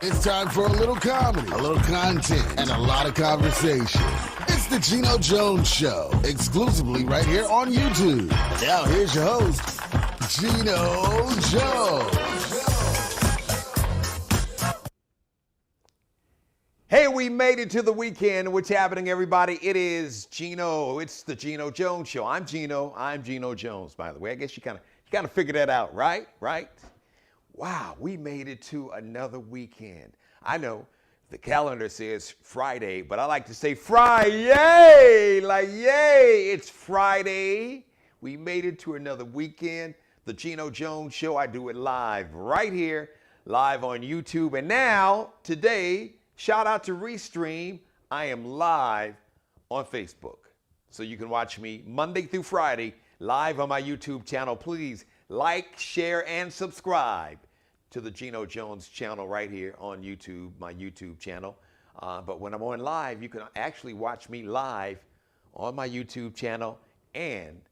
It's time for a little comedy, a little content, and a lot of conversation. It's the Geno Jones Show, exclusively right here on YouTube. Now here's your host, Geno Jones. Hey, we made it to the weekend. What's happening, everybody? It is Geno. It's the Geno Jones Show. I'm Geno. I'm Geno Jones, by the way. I guess you kind of figured that out, right? Right? Wow, we made it to another weekend. I know the calendar says Friday, but I like to say Friday. Like, yay, it's Friday. We made it to another weekend. The Geno Jones Show, I do it live right here, live on YouTube. And now, today, shout out to Restream, I am live on Facebook. So you can watch me Monday through Friday live on my YouTube channel. Please like, share, and subscribe to the Geno Jones channel right here on YouTube, my YouTube channel. But when I'm on live, you can actually watch me live on my YouTube channel and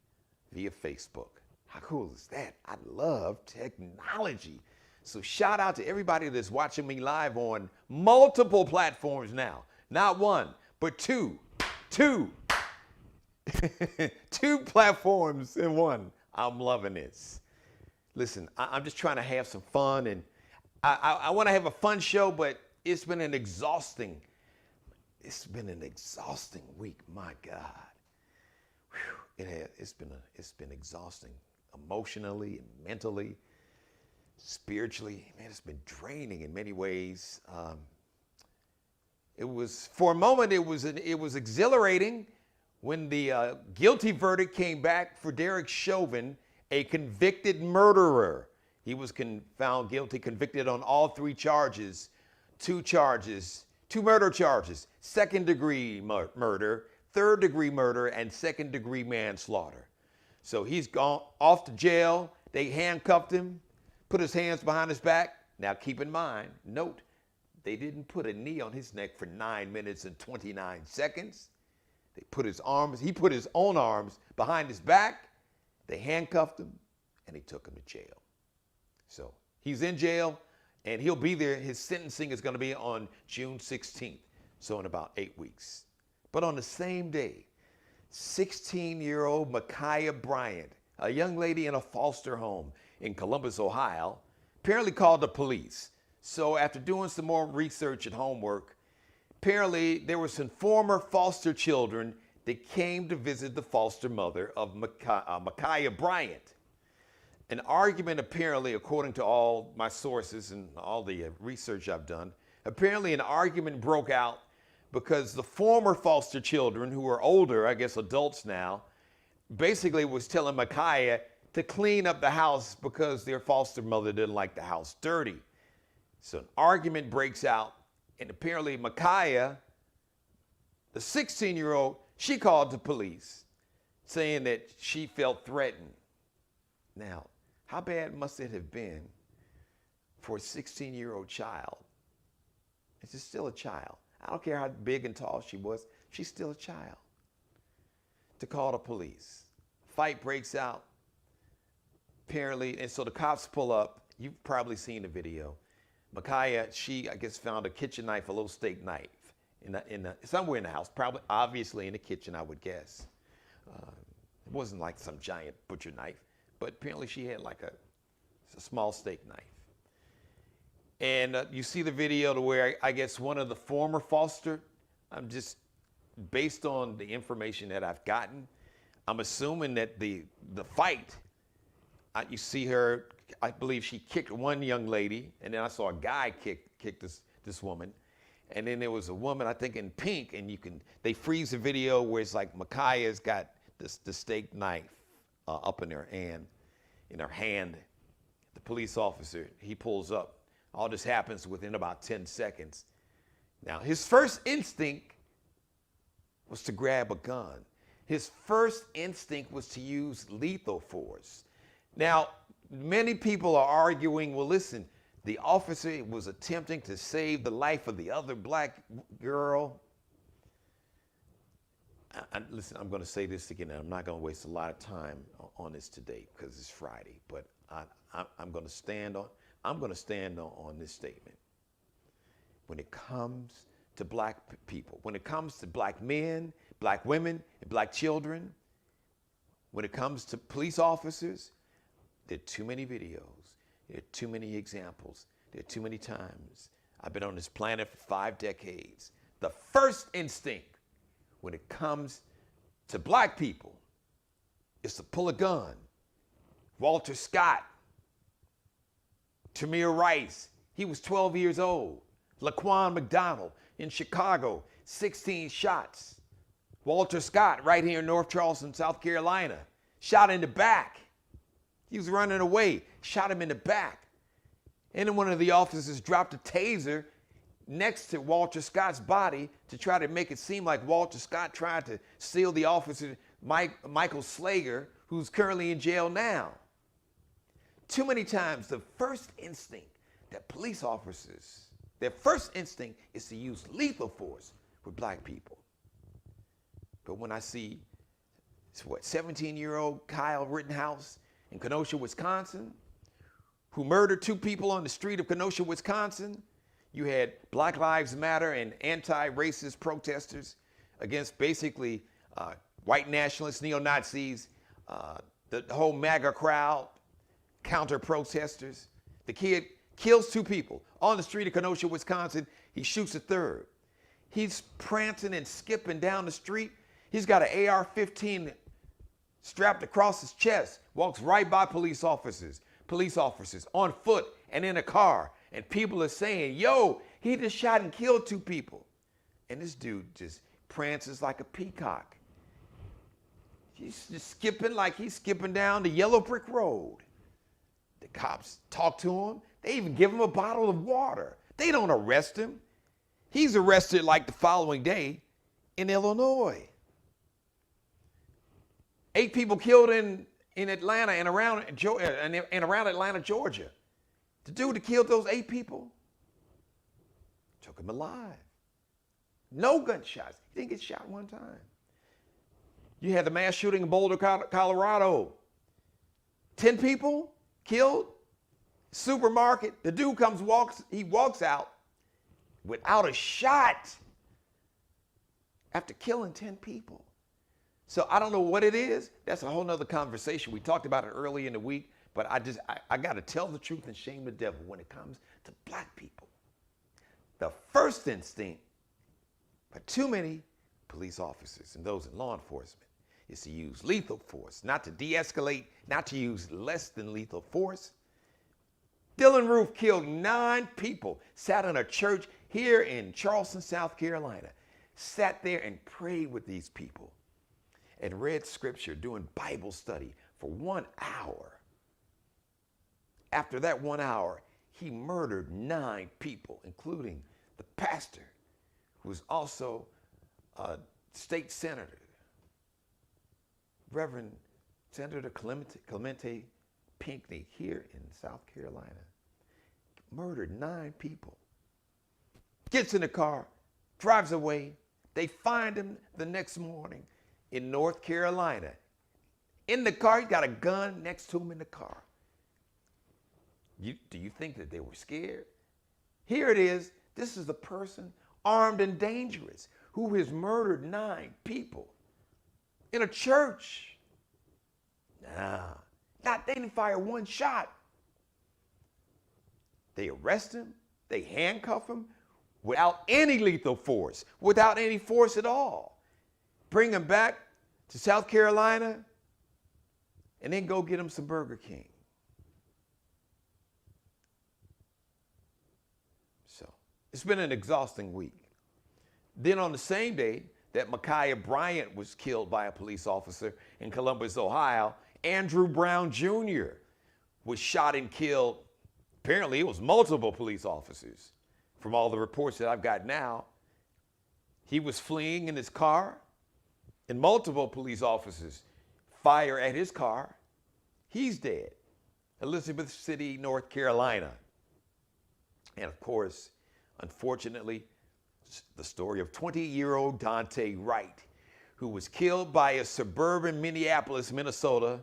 via Facebook. How cool is that? I love technology. So shout out to everybody that's watching me live on multiple platforms now. Not one, but two. Two platforms in one. I'm loving this. Listen, I'm just trying to have some fun, and I want to have a fun show, but it's been an exhausting week. My God, it's been exhausting, emotionally and mentally, spiritually. Man, it's been draining in many ways. It was, for a moment, it was exhilarating when the guilty verdict came back for Derek Chauvin, a convicted murderer. He was found guilty, convicted on all three charges, two murder charges, second-degree murder, third-degree murder, and second-degree manslaughter. So he's gone off to jail. They handcuffed him, put his hands behind his back. Now keep in mind, note, they didn't put a knee on his neck for 9 minutes and 29 seconds. He put his own arms behind his back. They handcuffed him, and they took him to jail. So he's in jail, and he'll be there. His sentencing is going to be on June 16th, so in about 8 weeks. But on the same day, 16-year-old Micaiah Bryant, a young lady in a foster home in Columbus, Ohio, apparently called the police. So after doing some more research and homework, apparently there were some former foster children that came to visit the foster mother of Micaiah Bryant. An argument apparently, according to all my sources and all the research I've done, apparently an argument broke out because the former foster children, who are older, I guess adults now, basically was telling Micaiah to clean up the house because their foster mother didn't like the house dirty. So an argument breaks out, and apparently Micaiah, the 16-year-old, she called the police saying that she felt threatened. Now, how bad must it have been for a 16-year-old child? She's still a child. I don't care how big and tall she was, she's still a child. To call the police. Fight breaks out, apparently, and so the cops pull up. You've probably seen the video. Micaiah, she, I guess, found a kitchen knife, a little steak knife, somewhere in the house, probably, obviously in the kitchen, I would guess. It wasn't like some giant butcher knife, but apparently she had like a small steak knife. And you see the video to where I guess one of the former foster, I'm just, based on the information that I've gotten, I'm assuming that the fight, you see her, I believe she kicked one young lady, and then I saw a guy kick this woman. And then there was a woman, I think in pink, and they freeze the video where it's like Micaiah's got the steak knife up in her hand. The police officer, he pulls up. All this happens within about 10 seconds. Now, his first instinct was to grab a gun. His first instinct was to use lethal force. Now, many people are arguing, well, listen, the officer was attempting to save the life of the other black girl. Listen, I'm going to say this again, and I'm not going to waste a lot of time on this today because it's Friday. But I'm going to stand on this statement. when it comes to black people, when it comes to black men, black women, and black children, when it comes to police officers, there are too many videos, there are too many examples, there are too many times. I've been on this planet for 5 decades. The first instinct when it comes to black people is to pull a gun. Walter Scott, Tamir Rice, he was 12 years old. Laquan McDonald in Chicago, 16 shots. Walter Scott right here in North Charleston, South Carolina, shot in the back. He was running away, shot him in the back. And then one of the officers dropped a taser next to Walter Scott's body to try to make it seem like Walter Scott tried to steal the officer, Michael Slager, who's currently in jail now. Too many times, the first instinct that police officers, their first instinct is to use lethal force with black people. But when I see, 17-year-old Kyle Rittenhouse in Kenosha, Wisconsin, who murdered 2 people on the street of Kenosha, Wisconsin, you had Black Lives Matter and anti-racist protesters against basically white nationalists, neo-Nazis, the whole MAGA crowd, counter-protesters. The kid kills 2 people on the street of Kenosha, Wisconsin. He shoots a 3rd. He's prancing and skipping down the street. He's got an AR-15 strapped across his chest, walks right by police officers on foot and in a car. And people are saying, yo, he just shot and killed 2 people. And this dude just prances like a peacock. He's just skipping like he's skipping down the yellow brick road. The cops talk to him. They even give him a bottle of water. They don't arrest him. He's arrested like the following day in Illinois. 8 people killed in Atlanta and around Atlanta, Georgia. The dude that killed those 8 people took him alive. No gunshots. He didn't get shot one time. You had the mass shooting in Boulder, Colorado. 10 people killed. Supermarket. The dude walks out without a shot after killing 10 people. So I don't know what it is. That's a whole nother conversation. We talked about it early in the week, but I got to tell the truth and shame the devil when it comes to black people. The first instinct for too many police officers and those in law enforcement is to use lethal force, not to de-escalate, not to use less than lethal force. Dylan Roof killed 9 people, sat in a church here in Charleston, South Carolina, sat there and prayed with these people and read scripture, doing Bible study for 1 hour. After that 1 hour, he murdered 9 people, including the pastor, who was also a state senator, Reverend Senator Clemente Pinckney here in South Carolina. Murdered 9 people. Gets in the car, drives away. They find him the next morning in North Carolina. In the car, he's got a gun next to him in the car. Do you think that they were scared? Here it is. This is the person armed and dangerous who has murdered 9 people in a church. They didn't fire 1 shot. They arrest him. They handcuff him without any lethal force, without any force at all. Bring him back to South Carolina and then go get him some Burger King. So it's been an exhausting week. Then on the same day that Ma'Khia Bryant was killed by a police officer in Columbus, Ohio, Andrew Brown Jr. was shot and killed. Apparently it was multiple police officers. From all the reports that I've got now, he was fleeing in his car and multiple police officers fire at his car. He's dead. Elizabeth City, North Carolina. And of course, unfortunately, the story of 20-year-old Daunte Wright, who was killed by a suburban Minneapolis, Minnesota,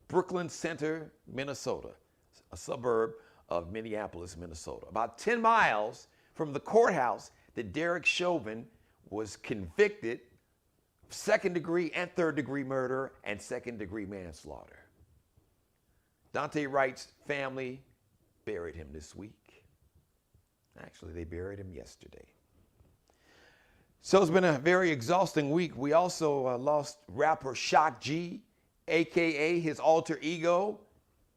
Brooklyn Center, Minnesota, a suburb of Minneapolis, Minnesota, about 10 miles from the courthouse that Derek Chauvin was convicted of second-degree and third-degree murder and second-degree manslaughter. Daunte Wright's family buried him this week. Actually, they buried him yesterday. So it's been a very exhausting week. We also lost rapper Shock G, a.k.a. his alter ego,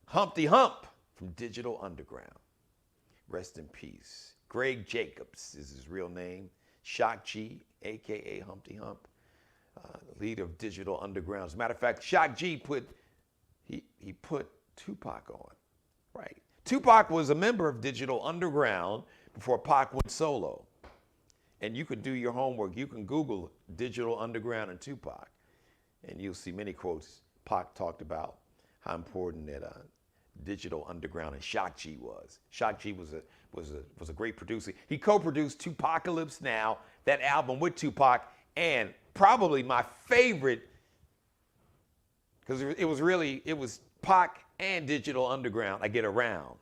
Humpty Hump from Digital Underground. Rest in peace. Greg Jacobs is his real name. Shock G, a.k.a. Humpty Hump, leader of Digital Underground. As a matter of fact, Shock G put Tupac on. Right. Tupac was a member of Digital Underground before Pac went solo. And you can do your homework. You can Google Digital Underground and Tupac, and you'll see many quotes. Pac talked about how important that Digital Underground and Shock G was. Shock G was a great producer. He co-produced Tupacalypse Now, that album with Tupac, and probably my favorite, because it was Pac and Digital Underground, I Get Around.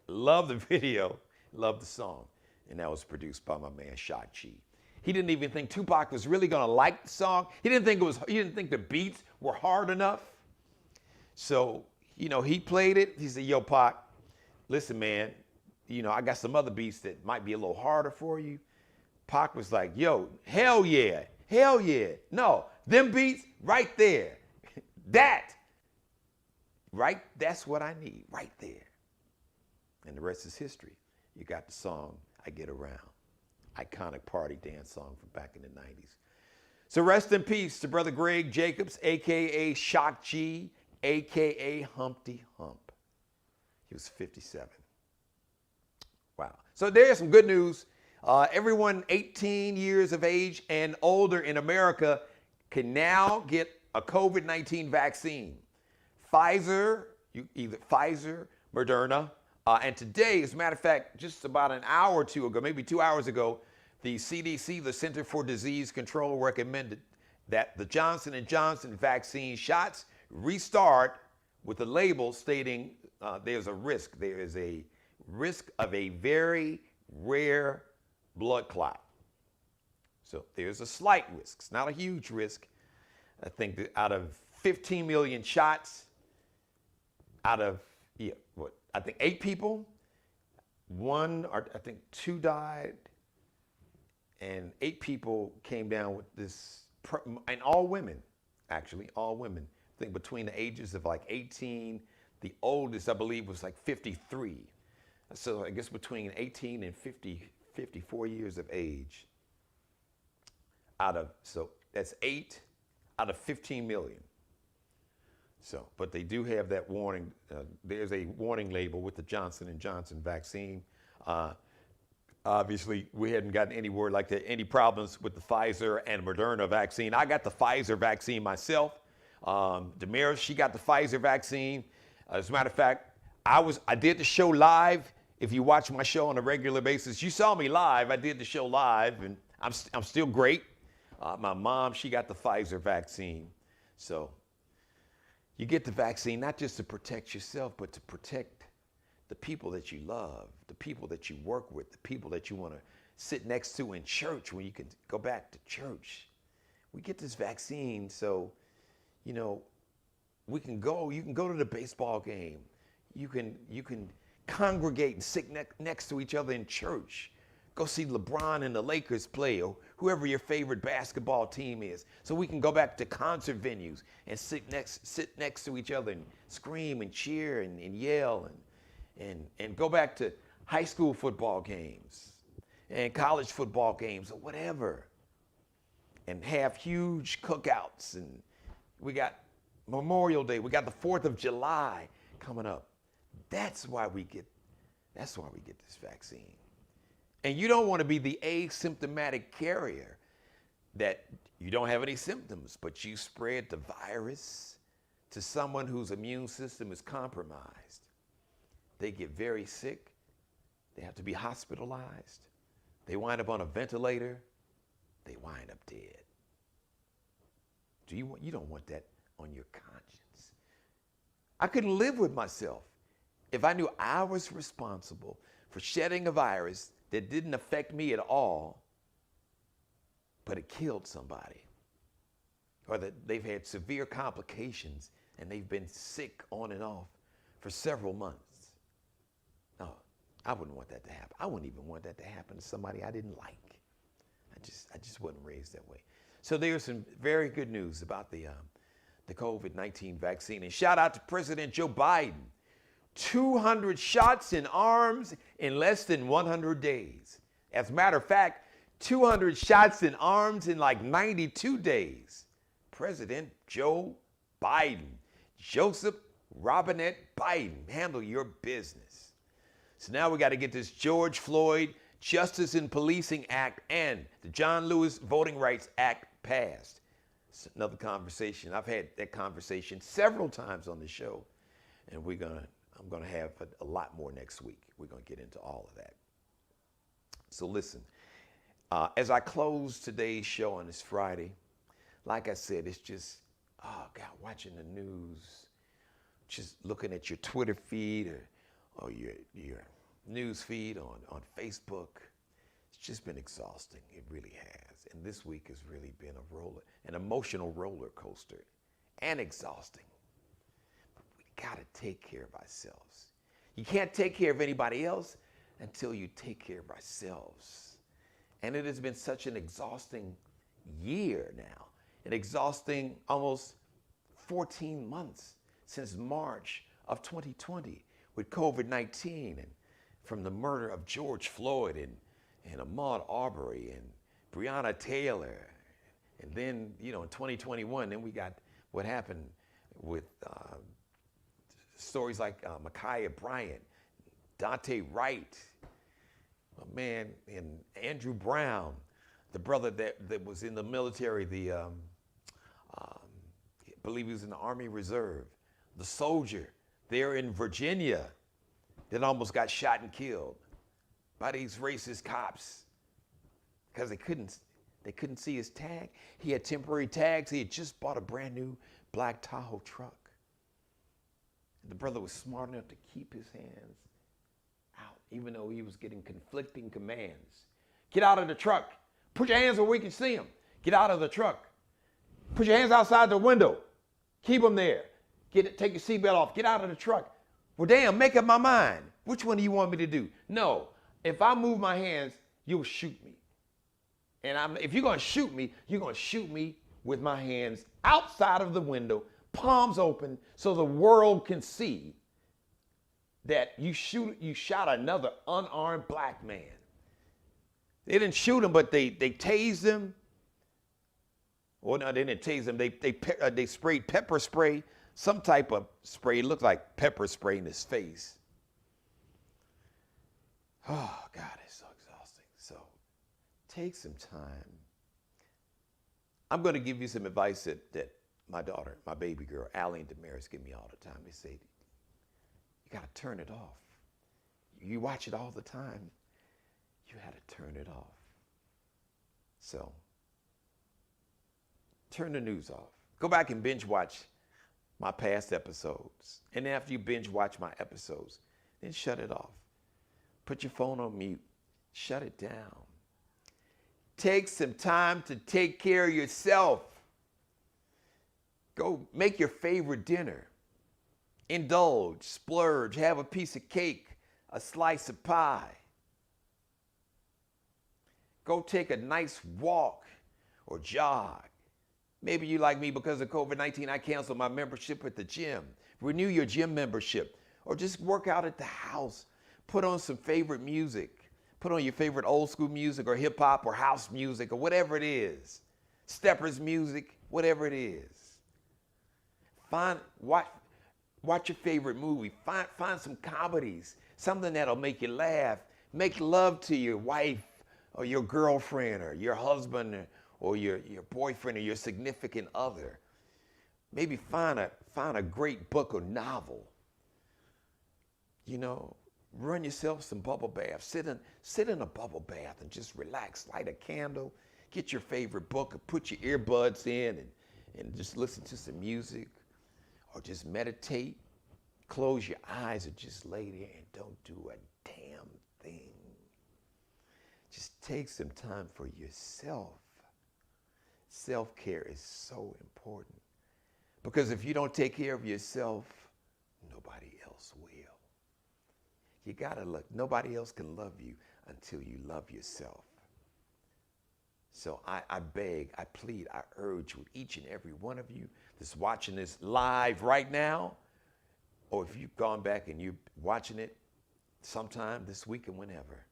Love the video, love the song. And that was produced by my man Shock G. He didn't even think Tupac was really gonna like the song. He didn't think the beats were hard enough. So, he played it. He said, "Yo, Pac, listen, man, I got some other beats that might be a little harder for you." Pac was like, "Yo, hell yeah. No, them beats right there. That's what I need, right there." And the rest is history. You got the song, I Get Around. Iconic party dance song from back in the 90s. So rest in peace to brother Greg Jacobs, a.k.a. Shock G, a.k.a. Humpty Hump. He was 57. Wow. So there's some good news. Everyone 18 years of age and older in America can now get a COVID-19 vaccine. Pfizer, Moderna, and today, as a matter of fact, just about an hour or two ago, maybe 2 hours ago, the CDC, the Center for Disease Control, recommended that the Johnson & Johnson vaccine shots restart with a label stating there is a risk of a very rare blood clot. So there's a slight risk. It's not a huge risk. I think that out of 15 million shots, I think 8 people, 2 died, and 8 people came down with this, and all women, actually, all women. I think between the ages of like 18, the oldest I believe was like 53. So I guess between 18 and 54 years of age. So that's 8 out of 15 million. So, but they do have that warning. There's a warning label with the Johnson & Johnson vaccine. Obviously, we hadn't gotten any word like that, any problems with the Pfizer and Moderna vaccine. I got the Pfizer vaccine myself. Damaris, she got the Pfizer vaccine. As a matter of fact, I did the show live. If you watch my show on a regular basis, you saw me live. I did the show live, and I'm still great. My mom, she got the Pfizer vaccine. So you get the vaccine not just to protect yourself, but to protect the people that you love, the people that you work with, the people that you want to sit next to in church when you can go back to church. We get this vaccine so, we can go. You can go to the baseball game. You can congregate and sit next to each other in church. Go see LeBron and the Lakers play, or whoever your favorite basketball team is. So we can go back to concert venues and sit next to each other and scream and cheer and yell and go back to high school football games and college football games or whatever, and have huge cookouts. And we got Memorial Day. We got the 4th of July coming up. That's why we get this vaccine. And you don't want to be the asymptomatic carrier that you don't have any symptoms, but you spread the virus to someone whose immune system is compromised. They get very sick. They have to be hospitalized. They wind up on a ventilator. They wind up dead. You don't want that on your conscience. I couldn't live with myself if I knew I was responsible for shedding a virus that didn't affect me at all, but it killed somebody. Or that they've had severe complications and they've been sick on and off for several months. No, I wouldn't want that to happen. I wouldn't even want that to happen to somebody I didn't like. I just wasn't raised that way. So there's some very good news about the COVID-19 vaccine. And shout out to President Joe Biden. 200 shots in arms in less than 100 days. As a matter of fact, 200 shots in arms in like 92 days. President Joe Biden. Joseph Robinette Biden. Handle your business. So now we got to get this George Floyd Justice in Policing Act and the John Lewis Voting Rights Act passed. It's another conversation. I've had that conversation several times on the show, and I'm gonna have a lot more next week. We're gonna get into all of that. So listen, as I close today's show on this Friday, like I said, it's just, oh God, watching the news, just looking at your Twitter feed or your news feed on Facebook. It's just been exhausting. It really has. And this week has really been an emotional roller coaster and exhausting. But we gotta take care of ourselves. You can't take care of anybody else until you take care of ourselves. And it has been such an exhausting year now, an exhausting almost 14 months since March of 2020 with COVID-19 and from the murder of George Floyd and Ahmaud Arbery and Breonna Taylor. And then, in 2021, then we got what happened with stories like Micaiah Bryant, Daunte Wright, and Andrew Brown, the brother that was in the military, I believe he was in the Army Reserve, the soldier there in Virginia that almost got shot and killed by these racist cops because they couldn't see his tag. He had temporary tags. He had just bought a brand new black Tahoe truck. And the brother was smart enough to keep his hands out, even though he was getting conflicting commands. Get out of the truck. Put your hands where we can see them. Get out of the truck. Put your hands outside the window. Keep them there. Take your seatbelt off. Get out of the truck. Well, damn, make up my mind. Which one do you want me to do? No, if I move my hands, you'll shoot me. And if you're going to shoot me, you're going to shoot me with my hands outside of the window, palms open, so the world can see that you shot another unarmed black man. They didn't shoot him, but they tased him. Well, no, they didn't tase him. They sprayed pepper spray, some type of spray. It looked like pepper spray in his face. Oh, God, it's so exhausting. So take some time. I'm going to give you some advice that my daughter, my baby girl, Allie and Damaris give me all the time. They say, you got to turn it off. You watch it all the time. You had to turn it off. So turn the news off. Go back and binge watch my past episodes. And after you binge watch my episodes, then shut it off. Put your phone on mute. Shut it down. Take some time to take care of yourself. Go make your favorite dinner. Indulge, splurge, have a piece of cake, a slice of pie. Go take a nice walk or jog. Maybe you like me because of COVID-19, I canceled my membership at the gym. Renew your gym membership or just work out at the house. Put on some favorite music. Put on your favorite old school music or hip hop or house music or whatever it is. Steppers music, whatever it is. Watch your favorite movie. Find some comedies, something that'll make you laugh. Make love to your wife or your girlfriend or your husband or your boyfriend or your significant other. Maybe find a great book or novel. Run yourself some bubble baths. Sit in a bubble bath and just relax. Light a candle. Get your favorite book and put your earbuds in and just listen to some music or just meditate. Close your eyes or just lay there and don't do a damn take some time for yourself. Self-care is so important. Because if you don't take care of yourself, nobody else will. You gotta look. Nobody else can love you until you love yourself. So I beg, I plead, I urge with each and every one of you that's watching this live right now, or if you've gone back and you're watching it sometime this week and whenever,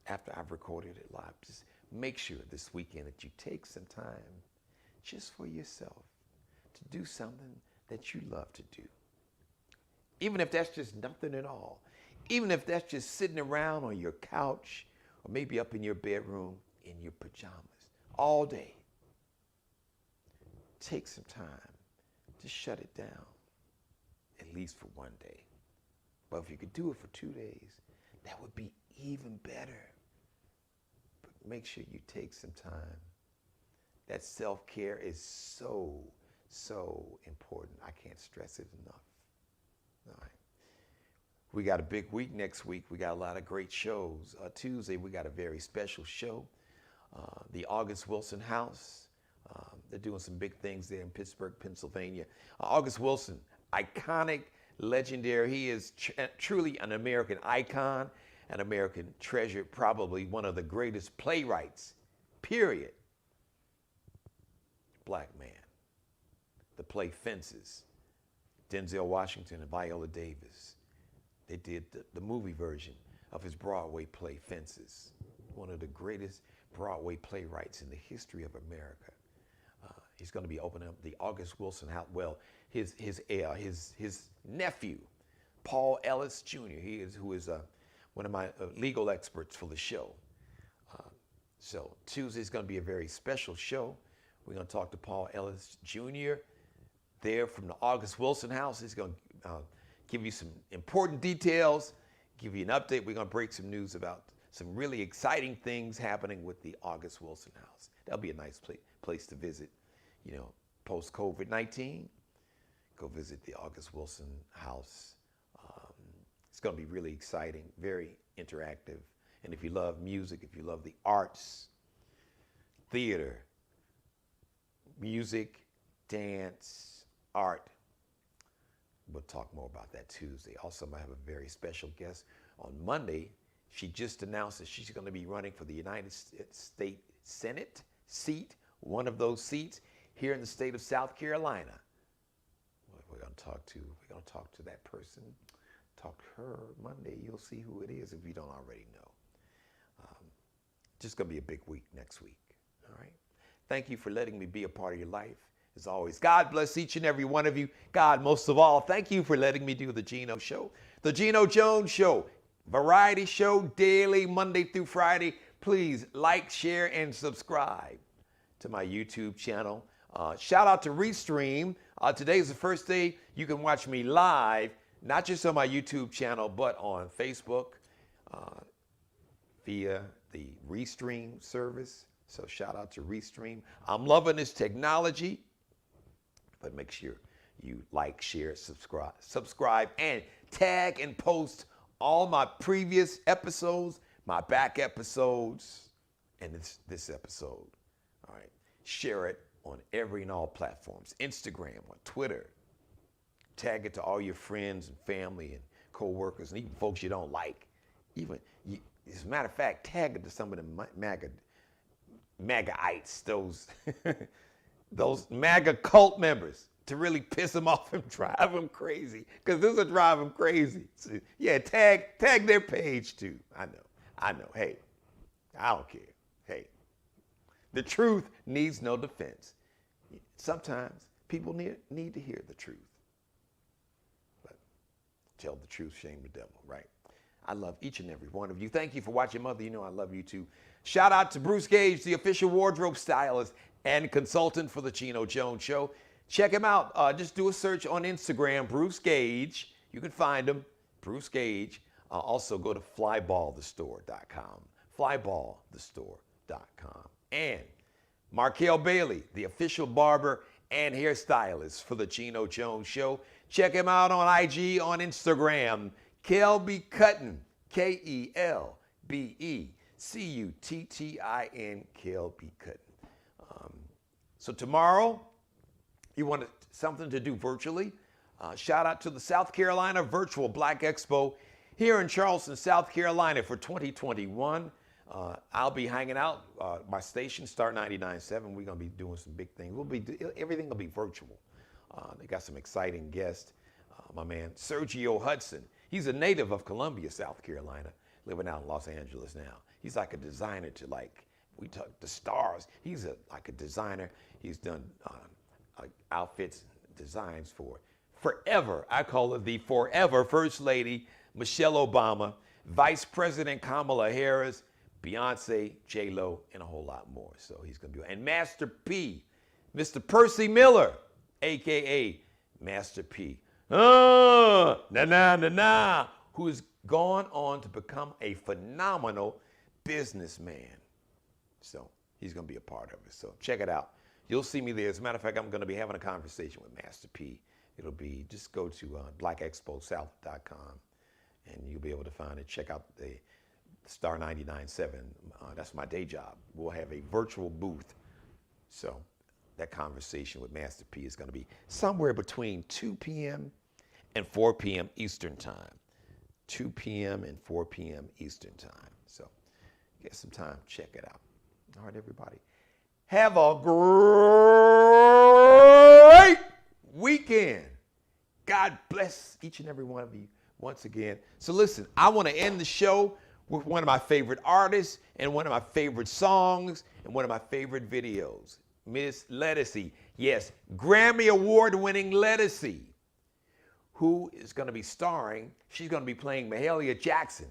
after I've recorded it live, just make sure this weekend that you take some time just for yourself to do something that you love to do. Even if that's just nothing at all. Even if that's just sitting around on your couch or maybe up in your bedroom in your pajamas all day. Take some time to shut it down, at least for one day. But if you could do it for 2 days, that would be even better. But make sure you take some time. That self-care is so, so important. I can't stress it enough. All right. We got a big week next week. We got a lot of great shows. Tuesday, we got a very special show. The August Wilson House. They're doing some big things there in Pittsburgh, Pennsylvania. August Wilson, iconic, legendary. He is truly an American icon, an American treasure, probably one of the greatest playwrights, period. Black man. The play Fences. Denzel Washington and Viola Davis. They did the movie version of his Broadway play Fences. One of the greatest Broadway playwrights in the history of America. He's going to be opening up the August Wilson House. Well, his nephew, Paul Ellis Jr., who is one of my legal experts for the show. So Tuesday's going to be a very special show. We're going to talk to Paul Ellis Jr. there from the August Wilson House. He's going to give you some important details, give you an update. We're going to break some news about some really exciting things happening with the August Wilson House. That'll be a nice place to visit, post-COVID-19. Go visit the August Wilson House. It's going to be really exciting, very interactive. And if you love music, if you love the arts, theater, music, dance, art, we'll talk more about that Tuesday. Also, I have a very special guest on Monday. She just announced that she's going to be running for the United States Senate seat, one of those seats here in the state of South Carolina. We're going to talk to that person. Talk to her Monday. You'll see who it is if you don't already know. Just going to be a big week next week. All right. Thank you for letting me be a part of your life. As always, God bless each and every one of you. God, most of all, thank you for letting me do the Geno Show. The Geno Jones Show, variety show, daily, Monday through Friday. Please like, share, and subscribe to my YouTube channel. Shout out to Restream. Today's the first day you can watch me live, not just on my YouTube channel, but on Facebook via the Restream service. So shout out to Restream. I'm loving this technology, but make sure you like, share, subscribe, and tag and post all my previous episodes, my back episodes, and this episode. All right. Share it on every and all platforms, Instagram, on Twitter. Tag it to all your friends and family and co-workers and even folks you don't like. As a matter of fact, tag it to some of the MAGAites, those MAGA cult members, to really piss them off and drive them crazy. Because this will drive them crazy. So, yeah, tag their page too. I know. Hey, I don't care. Hey, the truth needs no defense. Sometimes people need to hear the truth. But tell the truth, shame the devil, right? I love each and every one of you. Thank you for watching, Mother. You know I love you too. Shout out to Bruce Gage, the official wardrobe stylist and consultant for the Geno Jones Show. Check him out. Just do a search on Instagram, Bruce Gage. You can find him, Bruce Gage. Also go to flyballthestore.com, flyballthestore.com. And Markel Bailey, the official barber and hairstylist for the Geno Jones Show. Check him out on IG, on Instagram, Kelby Cuttin, Kelbe Cuttin, Kel B. Cuttin. So tomorrow, you want something to do virtually? Shout out to the South Carolina Virtual Black Expo here in Charleston, South Carolina for 2021. I'll be hanging out. My station, Star 99.7. We're gonna be doing some big things. Everything will be virtual. They got some exciting guests. My man Sergio Hudson. He's a native of Columbia, South Carolina, living out in Los Angeles now. He's like a designer to we talk the stars. He's like a designer. He's done outfits, designs for forever. I call it the forever First Lady Michelle Obama, Vice President Kamala Harris, Beyonce, J-Lo, and a whole lot more. So he's gonna be, and Master P, Mr. Percy Miller, AKA Master P, who's gone on to become a phenomenal businessman. So he's gonna be a part of it. So check it out. You'll see me there. As a matter of fact, I'm gonna be having a conversation with Master P. It'll be, just go to blackexposouth.com and you'll be able to find it. Check out the Star 99.7. That's my day job. We'll have a virtual booth. So that conversation with Master P is gonna be somewhere between 2 p.m. and 4 p.m. Eastern time. 2 p.m. and 4 p.m. Eastern time. So get some time, check it out. All right, everybody. Have a great weekend. God bless each and every one of you once again. So listen, I want to end the show with one of my favorite artists and one of my favorite songs and one of my favorite videos. Miss Ledisi. Yes, Grammy Award-winning Ledisi, who is going to be starring, she's going to be playing Mahalia Jackson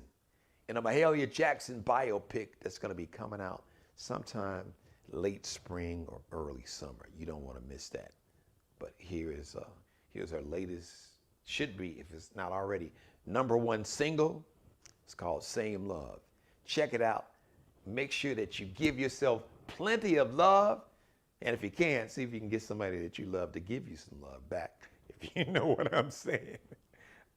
in a Mahalia Jackson biopic that's going to be coming out sometime late spring or early summer. You don't want to miss that. But here's her latest, should be, if it's not already, #1 single. It's called Same Love. Check it out. Make sure that you give yourself plenty of love. And if you can, see if you can get somebody that you love to give you some love back, if you know what I'm saying.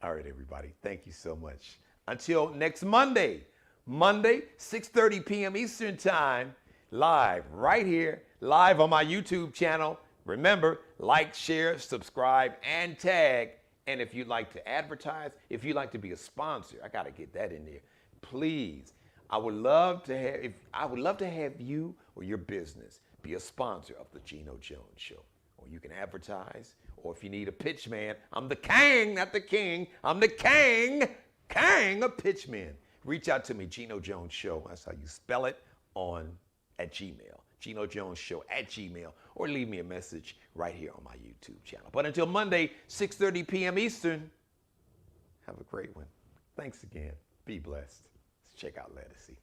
All right, everybody. Thank you so much. Until next Monday, 6:30 p.m. Eastern Time, live right here, live on my YouTube channel. Remember, like, share, subscribe, and tag. And if you'd like to advertise, if you'd like to be a sponsor, I got to get that in there. Please, I would love to have you or your business be a sponsor of the Geno Jones Show. Or you can advertise, or if you need a pitch man, I'm the king, not the king. I'm the king of pitch men. Reach out to me, Geno Jones Show. That's how you spell it at Gmail. Geno Jones Show at Gmail, or leave me a message right here on my YouTube channel. But until Monday, 6:30 p.m. Eastern, have a great one. Thanks again. Be blessed. Let's check out Ledisi.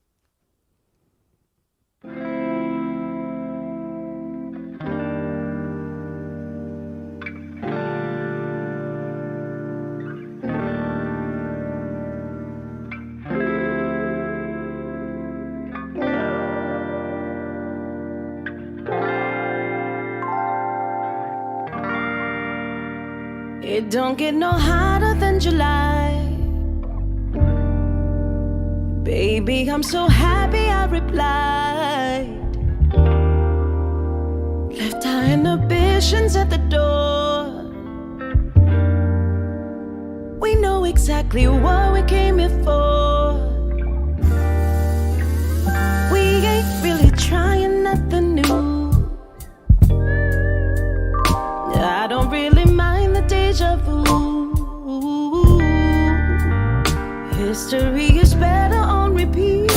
It don't get no hotter than July. Baby, I'm so happy I replied. Left our inhibitions at the door. We know exactly what we came here for. We ain't really trying nothing new. I don't really mind the deja vu. History is better on repeat.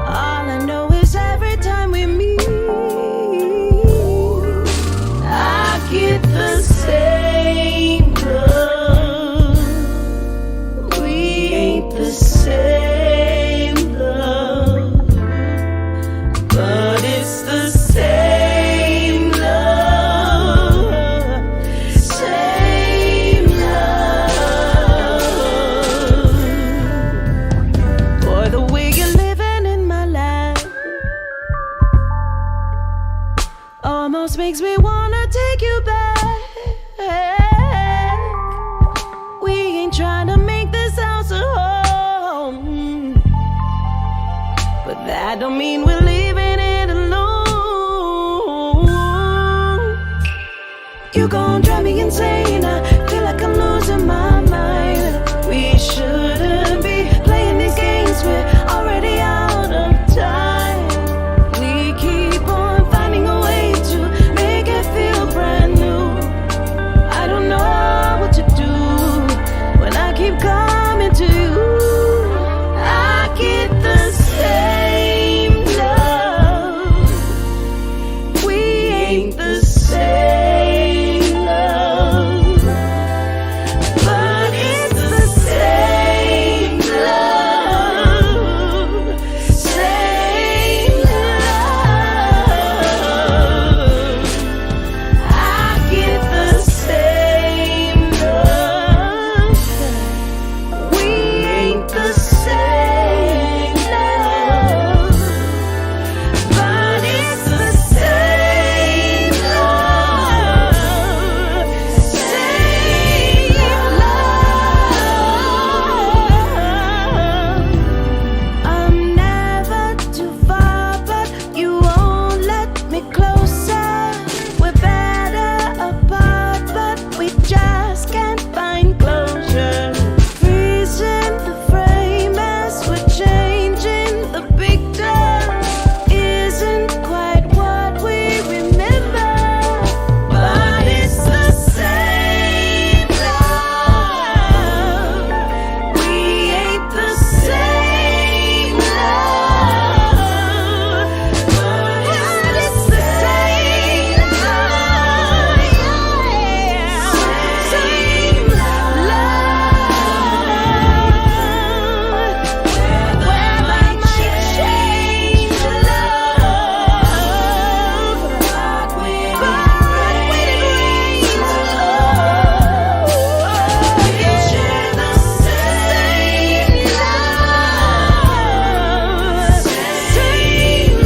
All I know is every time we meet, I get the same love. We ain't the same love, but it's the same. Makes me wanna take you back. We ain't trying to make this house a home. That don't mean we're leaving it alone. You gon' drive me insane. I feel like I'm losing my mind. We shouldn't be playing these games. We're already out of time. We keep on finding a way to make it feel brand new. I don't know what to do when I keep coming to you. I get the same love. We ain't the same love, but it's the same love, same love. I get the same love. We ain't the same love, but it's the same love, same love. I'm never too far, but you won't let me closer. We're better apart, but we just can't find closure. Freezing the frame as we're changing the picture. Isn't quite what we remember, but it's the same love. We ain't the same love, but it's the same love, yeah. Same love. Where I might change love, but when it rains love, we share the same love, same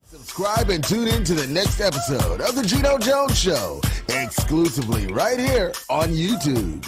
Subscribe and tune in to the next episode of The Geno Jones Show, exclusively right here on YouTube.